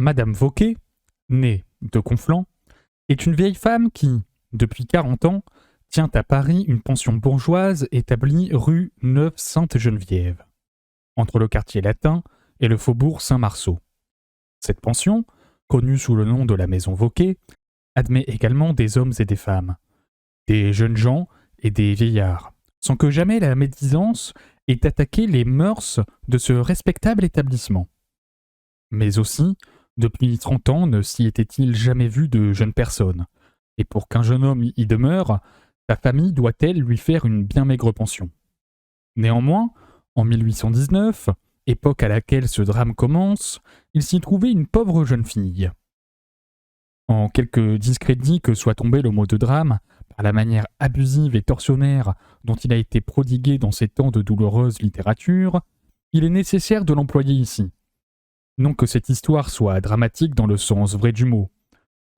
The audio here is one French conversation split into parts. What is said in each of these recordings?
Madame Vauquer, née de Conflans, est une vieille femme qui, depuis 40 ans, tient à Paris une pension bourgeoise établie rue Neuve-Sainte-Geneviève, entre le quartier latin et le faubourg Saint-Marceau. Cette pension, connue sous le nom de la Maison Vauquer, admet également des hommes et des femmes, des jeunes gens et des vieillards, sans que jamais la médisance ait attaqué les mœurs de ce respectable établissement. Mais aussi, depuis 30 ans ne s'y était-il jamais vu de jeunes personnes, et pour qu'un jeune homme y demeure, sa famille doit-elle lui faire une bien maigre pension. Néanmoins, en 1819, époque à laquelle ce drame commence, il s'y trouvait une pauvre jeune fille. En quelque discrédit que soit tombé le mot de drame, par la manière abusive et tortionnaire dont il a été prodigué dans ces temps de douloureuse littérature, il est nécessaire de l'employer ici. Non que cette histoire soit dramatique dans le sens vrai du mot,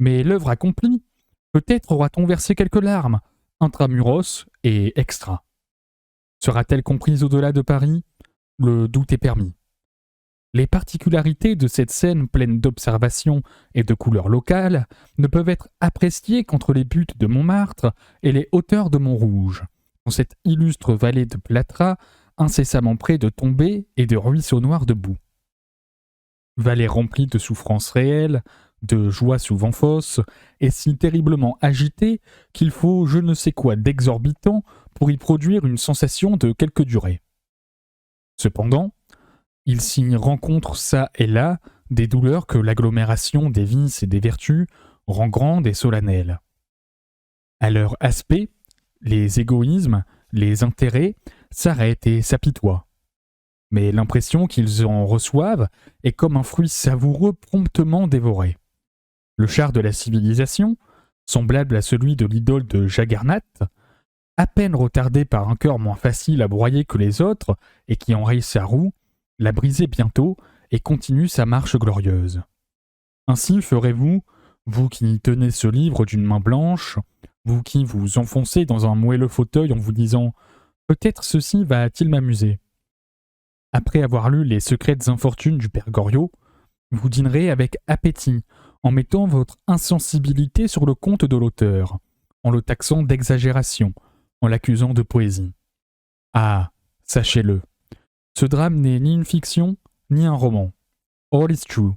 mais l'œuvre accomplie, peut-être aura-t-on versé quelques larmes, intramuros et extra. Sera-t-elle comprise au-delà de Paris ? Le doute est permis. Les particularités de cette scène pleine d'observations et de couleurs locales ne peuvent être appréciées qu'entre les buttes de Montmartre et les hauteurs de Montrouge, dans cette illustre vallée de plâtras incessamment près de tombées et de ruisseaux noirs de boue. Vallée remplie de souffrances réelles, de joies souvent fausses, et si terriblement agitée qu'il faut je ne sais quoi d'exorbitant pour y produire une sensation de quelque durée. Cependant, il s'y rencontre çà et là des douleurs que l'agglomération des vices et des vertus rend grandes et solennelles. À leur aspect, les égoïsmes, les intérêts s'arrêtent et s'apitoient. Mais l'impression qu'ils en reçoivent est comme un fruit savoureux promptement dévoré. Le char de la civilisation, semblable à celui de l'idole de Jaggernauth, à peine retardé par un cœur moins facile à broyer que les autres et qui enraye sa roue, la brisait bientôt et continue sa marche glorieuse. Ainsi ferez-vous, vous qui tenez ce livre d'une main blanche, vous qui vous enfoncez dans un moelleux fauteuil en vous disant « Peut-être ceci va-t-il m'amuser ». Après avoir lu les secrètes infortunes du père Goriot, vous dînerez avec appétit en mettant votre insensibilité sur le compte de l'auteur, en le taxant d'exagération, en l'accusant de poésie. Ah, sachez-le, ce drame n'est ni une fiction, ni un roman. All is true.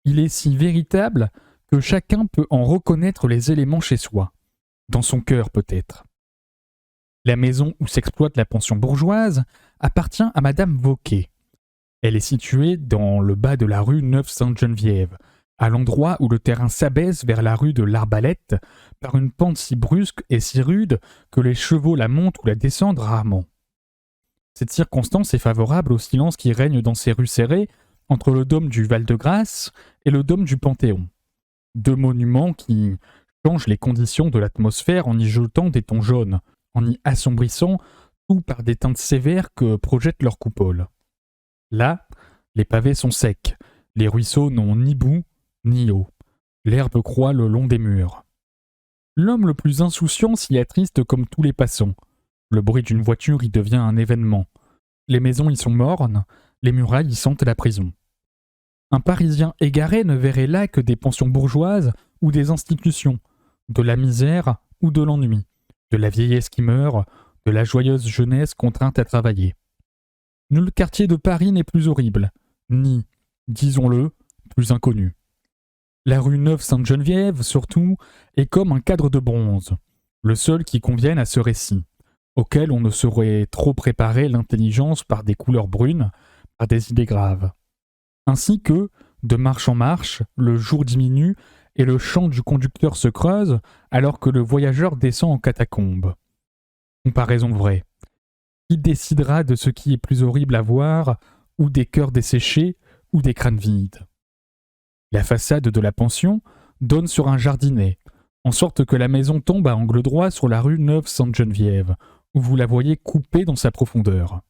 Il est si véritable que chacun peut en reconnaître les éléments chez soi, dans son cœur peut-être. La maison où s'exploite la pension bourgeoise appartient à Madame Vauquer. Elle est située dans le bas de la rue Neuve-Sainte-Geneviève, à l'endroit où le terrain s'abaisse vers la rue de l'Arbalète par une pente si brusque et si rude que les chevaux la montent ou la descendent rarement. Cette circonstance est favorable au silence qui règne dans ces rues serrées entre le dôme du Val-de-Grâce et le dôme du Panthéon. Deux monuments qui changent les conditions de l'atmosphère en y jetant des tons jaunes, en y assombrissant tout par des teintes sévères que projettent leurs coupoles. Là, les pavés sont secs, les ruisseaux n'ont ni bout ni eau. L'herbe croît le long des murs. L'homme le plus insouciant s'y attriste comme tous les passants. Le bruit d'une voiture y devient un événement. Les maisons y sont mornes, les murailles y sentent la prison. Un Parisien égaré ne verrait là que des pensions bourgeoises ou des institutions, de la misère ou de l'ennui, de la vieillesse qui meurt, de la joyeuse jeunesse contrainte à travailler. Nul quartier de Paris n'est plus horrible, ni, disons-le, plus inconnu. La rue Neuve-Sainte-Geneviève, surtout, est comme un cadre de bronze, le seul qui convienne à ce récit, auquel on ne saurait trop préparer l'intelligence par des couleurs brunes, par des idées graves. Ainsi que, de marche en marche, le jour diminue et le chant du conducteur se creuse alors que le voyageur descend en catacombe. Comparaison vraie. Qui décidera de ce qui est plus horrible à voir, ou des cœurs desséchés, ou des crânes vides ? La façade de la pension donne sur un jardinet, en sorte que la maison tombe à angle droit sur la rue Neuve-Sainte-Geneviève, où vous la voyez coupée dans sa profondeur.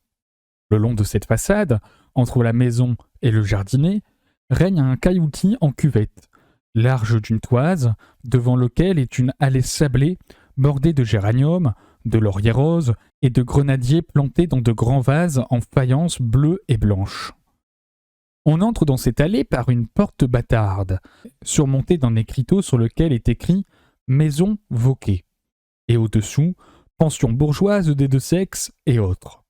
Le long de cette façade, entre la maison et le jardinet, règne un cailloutis en cuvette, large d'une toise, devant lequel est une allée sablée bordée de géraniums, de lauriers roses et de grenadiers plantés dans de grands vases en faïence bleue et blanche. On entre dans cette allée par une porte bâtarde, surmontée d'un écriteau sur lequel est écrit « Maison Vauquer » et au-dessous « Pension bourgeoise des deux sexes et autres ».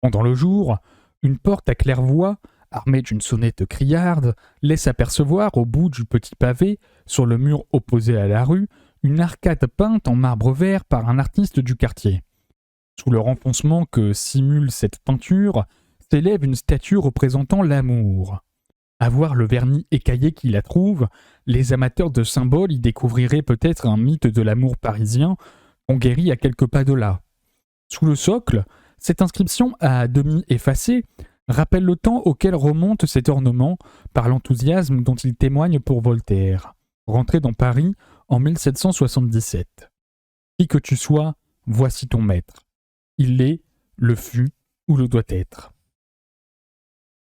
Pendant le jour, une porte à claire-voie, armée d'une sonnette criarde, laisse apercevoir au bout du petit pavé, sur le mur opposé à la rue, une arcade peinte en marbre vert par un artiste du quartier. Sous le renfoncement que simule cette peinture, s'élève une statue représentant l'amour. À voir le vernis écaillé qui la trouve, les amateurs de symboles y découvriraient peut-être un mythe de l'amour parisien, conquéri à quelques pas de là. Sous le socle, cette inscription à demi effacée rappelle le temps auquel remonte cet ornement par l'enthousiasme dont il témoigne pour Voltaire, rentré dans Paris en 1777. Qui que tu sois, voici ton maître. Il l'est, le fut ou le doit être.